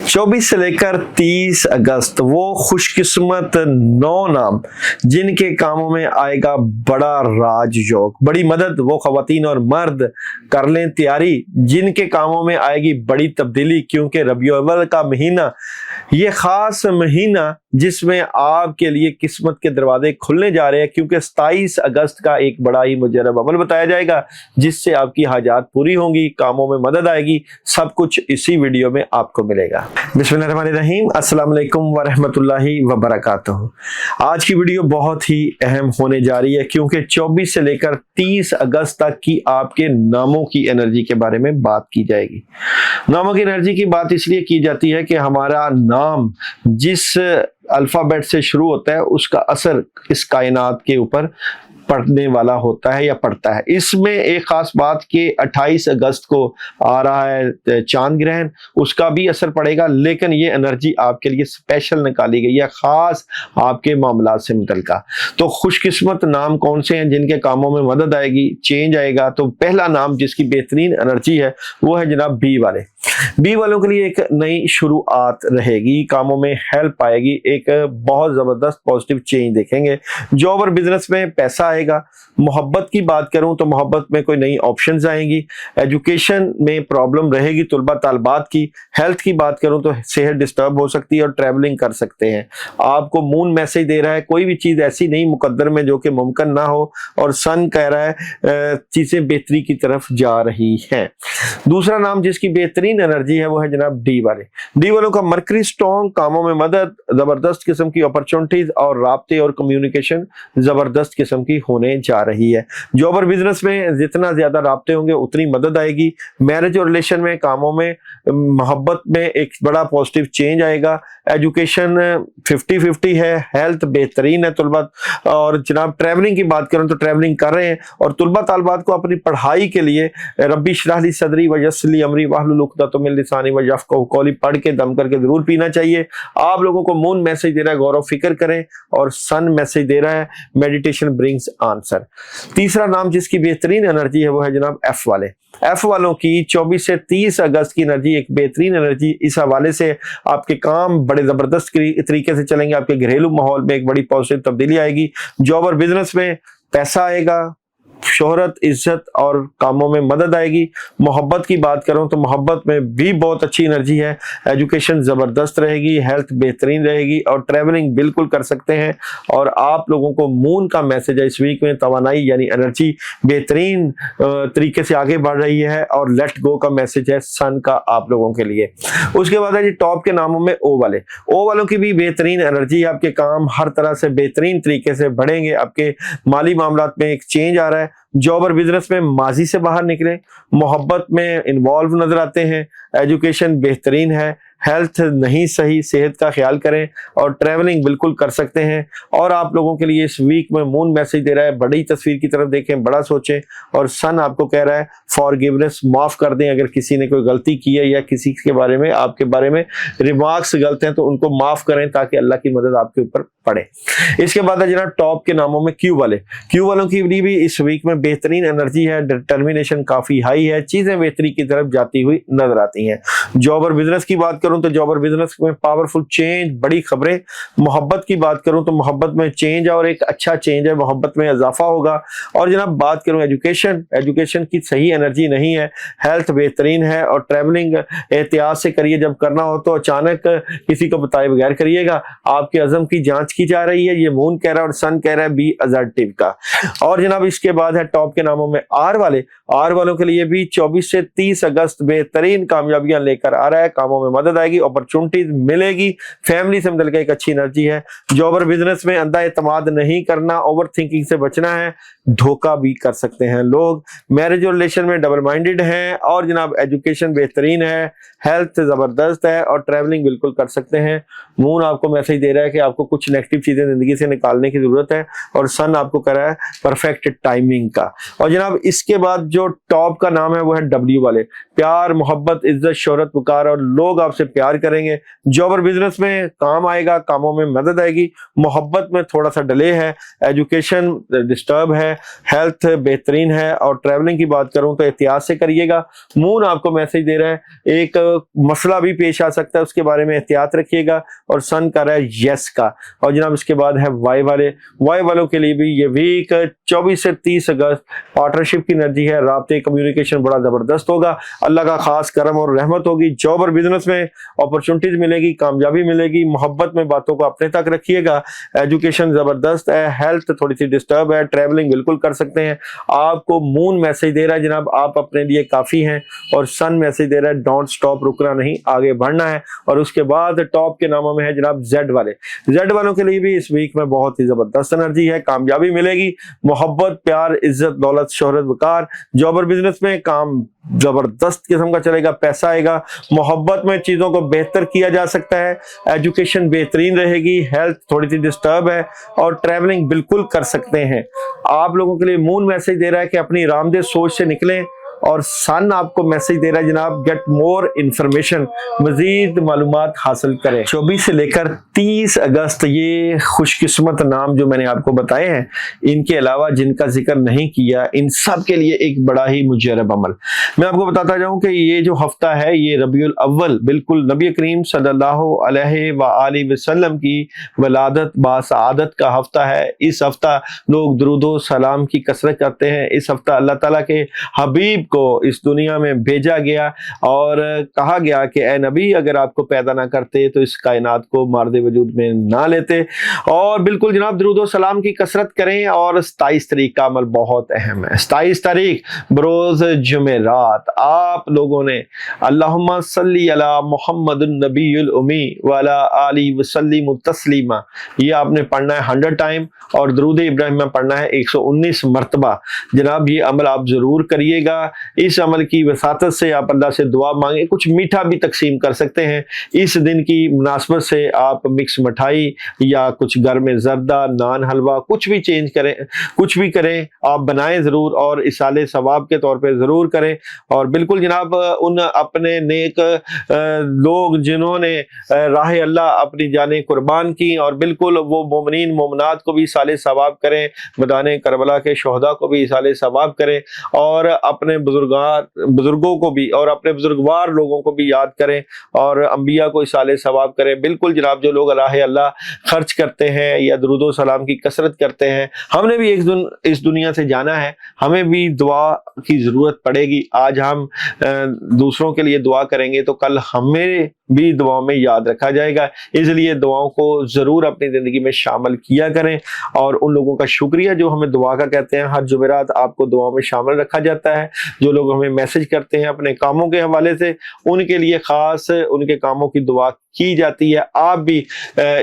24 से लेकर 30 अगस्त वो खुशकिस्मत 9 नाम जिनके कामों में आएगा बड़ा राजयोग, बड़ी मदद। वो खवातीन और मर्द कर लें तैयारी जिनके कामों में आएगी बड़ी तब्दीली, क्योंकि रबीउल अव्वल का महीना ये खास महीना जिसमें आपके लिए किस्मत के दरवाजे खुलने जा रहे हैं, क्योंकि 27 अगस्त का एक बड़ा ही मुजरब अमल बताया जाएगा जिससे आपकी हाजात पूरी होंगी, कामों में मदद आएगी। सब कुछ इसी वीडियो में आपको मिलेगा। बिस्मिल्लाहिर्रहमानिर्रहीम, अस्सलाम वालेकुम वरहमतुल्लाहि वबरकातुहू। आज की वीडियो बहुत ही अहम होने जा रही है, क्योंकि 24 से लेकर 30 अगस्त तक की आपके नामों की एनर्जी के बारे में बात की जाएगी। नामों की एनर्जी की बात इसलिए की जाती है कि हमारा नाम जिस अल्फाबेट से शुरू होता है उसका असर इस कायनात के ऊपर पड़ने वाला होता है या पड़ता है। इसमें एक खास बात कि 28 अगस्त को आ रहा है चांद ग्रहण, उसका भी असर पड़ेगा, लेकिन ये एनर्जी आपके लिए स्पेशल निकाली गई है, खास आपके मामलात से मुतल्लिका। तो खुशकिस्मत नाम कौन से हैं जिनके कामों में मदद आएगी, चेंज आएगा? तो पहला नाम जिसकी बेहतरीन एनर्जी है वो है जनाब बी वाले। बी वालों के लिए एक नई शुरुआत रहेगी, कामों में हेल्प आएगी, एक बहुत जबरदस्त पॉजिटिव चेंज देखेंगे। जॉब और बिजनेस में पैसा आएगा। मोहब्बत की बात करूं तो मोहब्बत में कोई नई ऑप्शंस आएंगी। एजुकेशन में प्रॉब्लम रहेगी तुलबा तालबात की। हेल्थ की बात करूं तो सेहत डिस्टर्ब हो सकती है और ट्रैवलिंग कर सकते हैं। आपको मून मैसेज दे रहा है, कोई भी चीज ऐसी नहीं मुकद्दर में जो कि मुमकिन ना हो, और सन कह रहा है चीजें बेहतरी की तरफ जा रही हैं। दूसरा नाम जिसकी बेहतरीन एनर्जी है वो है जनाब डी वाले। डी वालों का मरकरी स्ट्रॉन्ग, कामों में मदद, जबरदस्त किस्म की अपॉर्चुनिटीज और राब्ते और कम्युनिकेशन जबरदस्त किस्म की होने जा रही है। जॉब और बिजनेस में जितना ज्यादा राब्ते होंगे उतनी मदद आएगी। मैरिज और रिलेशन में, कामों में, मोहब्बत में एक बड़ा पॉजिटिव चेंज आएगा। एजुकेशन 50-50 है, हेल्थ बेहतरीन है तुलबा। और जनाब ट्रैवलिंग की बात करें तो ट्रैवलिंग कर रहे हैं, और तुलबा तालबात को अपनी पढ़ाई के लिए रब्बी इश्रह ली सदरी व यस्सिर अमरी वाहलुल उक़दतम मिन लिसानी व यफ़क़हू क़ौली पढ़ के दम करके जरूर पीना चाहिए। आप लोगों को मून मैसेज दे रहा है गौर फिक्र करें, और सन मैसेज दे रहा है मेडिटेशन ब्रिंग्स आंसर। तीसरा नाम जिसकी बेहतरीन एनर्जी है वो है जनाब एफ वाले। एफ वालों की 24 से 30 अगस्त की एनर्जी एक बेहतरीन एनर्जी, इस हवाले से आपके काम बड़े जबरदस्त तरीके से चलेंगे। आपके घरेलू माहौल में एक बड़ी पॉजिटिव तब्दीली आएगी। जॉब और बिजनेस में पैसा आएगा, शोहरत, इज्जत और कामों में मदद आएगी। मोहब्बत की बात करूं तो मोहब्बत में भी बहुत अच्छी एनर्जी है। एजुकेशन जबरदस्त रहेगी, हेल्थ बेहतरीन रहेगी, और ट्रैवलिंग बिल्कुल कर सकते हैं। और आप लोगों को मून का मैसेज है इस वीक में, तवानाई यानी एनर्जी बेहतरीन तरीके से आगे बढ़ रही है, और लेट गो का मैसेज है सन का आप लोगों के लिए। उसके बाद है जी टॉप के नामों में ओ वाले। ओ वालों की भी बेहतरीन एनर्जी है। आपके काम हर तरह से बेहतरीन तरीके से बढ़ेंगे। आपके माली मामलात में एक चेंज आ रहा है। जॉब और बिजनेस में माजी से बाहर निकले, मोहब्बत में इन्वॉल्व नजर आते हैं। एजुकेशन बेहतरीन है, हेल्थ नहीं सही, सेहत का ख्याल करें, और ट्रैवलिंग बिल्कुल कर सकते हैं। और आप लोगों के लिए इस वीक में मून मैसेज दे रहा है, बड़ी तस्वीर की तरफ देखें, बड़ा सोचें, और सन आपको कह रहा है फॉरगिवनेस, माफ कर दें। अगर किसी ने कोई गलती की है या किसी के बारे में, आपके बारे में रिमार्क्स गलत हैं, तो उनको माफ करें ताकि अल्लाह की मदद आपके ऊपर पड़े। इसके बाद है जनाब टॉप के नामों में क्यू वाले। क्यू वालों की भी इस वीक में बेहतरीन एनर्जी है, डिटर्मिनेशन काफी हाई है, चीजें बेहतरी की तरफ जाती हुई नजर आती हैं। जॉब और बिजनेस की बात करूं तो जॉब और बिजनेस में पावरफुल चेंज, बड़ी खबरें। मोहब्बत की बात करूं तो मोहब्बत में चेंज और एक अच्छा चेंज है, मोहब्बत में इजाफा होगा। और जनाब बात करूं एजुकेशन की सही एनर्जी नहीं है, हेल्थ बेहतरीन है, और ट्रैवलिंग एहतियात से करिए, जब करना हो तो अचानक किसी को बताए बगैर करिएगा। आपके अज़म की जांच की जा रही है, ये मून कह रहा है, और सन कह रहा है बी असर्टिव का। और जनाब इसके बाद है टॉप के नामों में आर वाले। आर वालों के लिए भी 24 से 30 अगस्त बेहतरीन कामयाबियां लेकर आ रहा है, कामों में मदद आएगी, अपॉर्चुनिटीज मिलेगी, फैमिली से मिलकर एक अच्छी एनर्जी है। जॉब और बिजनेस में अंधा एतमाद नहीं करना, ओवर थिंकिंग से बचना है, धोखा भी कर सकते हैं लोग। मैरिज और रिलेशन में डबल माइंडेड हैं, और जनाब एजुकेशन बेहतरीन है, हेल्थ जबरदस्त है, और ट्रैवलिंग बिल्कुल कर सकते हैं। मून आपको मैसेज दे रहा है कि आपको कुछ नेगेटिव चीजें जिंदगी से निकालने की जरूरत है, और सन आपको कर रहा है परफेक्ट टाइमिंग का। और जनाब इसके बाद जो टॉप का नाम है वो है डब्ल्यू वाले। प्यार, मोहब्बत, इज्जत, शोहरत, पुकार, और लोग आपसे प्यार करेंगे। जॉब और बिजनेस में काम आएगा, कामों में मदद आएगी। मोहब्बत में थोड़ा सा डिले है, एजुकेशन डिस्टर्ब है, हेल्थ बेहतरीन है। और ट्रैवलिंग की बात करूं तो एहतियात से करिएगा। मून आपको मैसेज दे रहा है, एक मसला भी पेश आ सकता है, उसके बारे में एहतियात रखिएगा। और सन कर रहा है यस का। और जनाब इसके बाद है वाई वालों के लिए भी ये वीक 24 से 30 अगस्त पार्टनरशिप की एनर्जी है। राब्ते कम्युनिकेशन बड़ा जबरदस्त होगा, अल्लाह का खास करम और रहमत होगी। जॉब और बिजनेस में अपॉर्चुनिटीज मिलेगी, कामयाबी मिलेगी। मोहब्बत में बातों को अपने तक रखिएगा। एजुकेशन जबरदस्त है, हेल्थ थोड़ी सी डिस्टर्ब है, ट्रैवलिंग बिल्कुल कर सकते हैं। आपको मून मैसेज दे रहा है जनाब आप अपने लिए काफी हैं। और सन मैसेज दे रहा है डोंट स्टॉप, रुकना नहीं, आगे बढ़ना है। और उसके बाद टॉप के नामों में है जनाब जेड वालों के लिए भी इस वीक में बहुत ही जबरदस्त एनर्जी है, कामयाबी मिलेगी। मोहब्बत, प्यार, इज्जत, दौलत, शोहरत, वकार। जॉब और बिजनेस में काम जबरदस्त किस्म का चलेगा, पैसा आएगा। मोहब्बत में चीजों को बेहतर किया जा सकता है। एजुकेशन बेहतरीन रहेगी, हेल्थ थोड़ी सी डिस्टर्ब है। और ट्रैवलिंग बिल्कुल कर सकते हैं। आप लोगों के लिए मून मैसेज दे रहा है कि अपनी रामदेव सोच से निकलें। और सन आपको मैसेज दे रहा है जनाब गेट मोर इंफॉर्मेशन, मजीद मालूमात हासिल करें। 24 से लेकर 30 अगस्त ये खुशकिस्मत नाम जो मैंने आपको बताए हैं, इनके अलावा जिनका जिक्र नहीं किया, इन सब के लिए एक बड़ा ही मुजरब अमल मैं आपको बताता जाऊं कि ये जो हफ्ता है ये रबीउल अव्वल, बिल्कुल नबी करीम सल्लल्लाहु अलैहि वसल्लम की वलादत बासआदत का हफ्ता है। इस हफ्ता लोग दुरूदो सलाम की कसरत करते हैं। इस हफ्ता अल्लाह ताला के हबीब को इस दुनिया में भेजा गया और कहा गया कि ए नबी अगर आपको पैदा ना करते तो इस कायनात को मार्दे वजूद में ना लेते। और बिल्कुल जनाब दुरूद सलाम की कसरत करें। और 27 तारीख का अमल बहुत अहम है। 27 तारीख बरोज जुमेरात आप लोगों ने अल्लाहुम्मा सल्ली अला मुहम्मदुन नबीयुल उम्मी वाला आली वसल्लिम तस्लीमा, ये आपने पढ़ना है 100 टाइम। और दुरूद इब्राहिम में पढ़ना है 119 मरतबा। जनाब ये अमल आप जरूर करिएगा। इस अमल की वसातत से आप अल्लाह से दुआ मांगे। कुछ मीठा भी तकसीम कर सकते हैं। इस दिन की मुनासबत से आप मिक्स मिठाई या कुछ घर में जर्दा, नान, हलवा कुछ भी चेंज करें, कुछ भी करें, आप बनाएं ज़रूर और इसाले सवाब के तौर पे ज़रूर करें। और बिल्कुल जनाब उन अपने नेक लोग जिन्होंने राह अल्लाह अपनी जानें कुर्बान की, और बिल्कुल वो मोमिनीन मोमनात को भी इसाले सवाब करें, मैदान करबला के शोहदा को भी इसाले सवाब करें। और अपने बुजुर्गों को भी और अपने बुजुर्गवार लोगों को भी याद करें और अंबिया को इसाले सवाब करें। बिल्कुल जनाब जो लोग राह अल्लाह खर्च करते हैं या दुरूदो सलाम की कसरत करते हैं, हमने भी एक दिन इस दुनिया से जाना है, हमें भी दुआ की जरूरत पड़ेगी। आज हम दूसरों के लिए दुआ करेंगे तो कल हमें भी दुआओं में याद रखा जाएगा। इसलिए दुआओं को जरूर अपनी जिंदगी में शामिल किया करें। और उन लोगों का शुक्रिया जो हमें दुआ का कहते हैं, हर जुमेरात आपको दुआओं में शामिल रखा जाता है। जो लोग हमें मैसेज करते हैं अपने कामों के हवाले से, उनके लिए खास उनके कामों की दुआ की जाती है। आप भी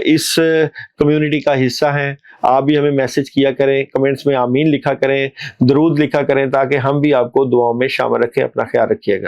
इस कम्युनिटी का हिस्सा हैं, आप भी हमें मैसेज किया करें, कमेंट्स में आमीन लिखा करें, दरूद लिखा करें, ताकि हम भी आपको दुआओं में शामिल रखें। अपना ख्याल रखिएगा।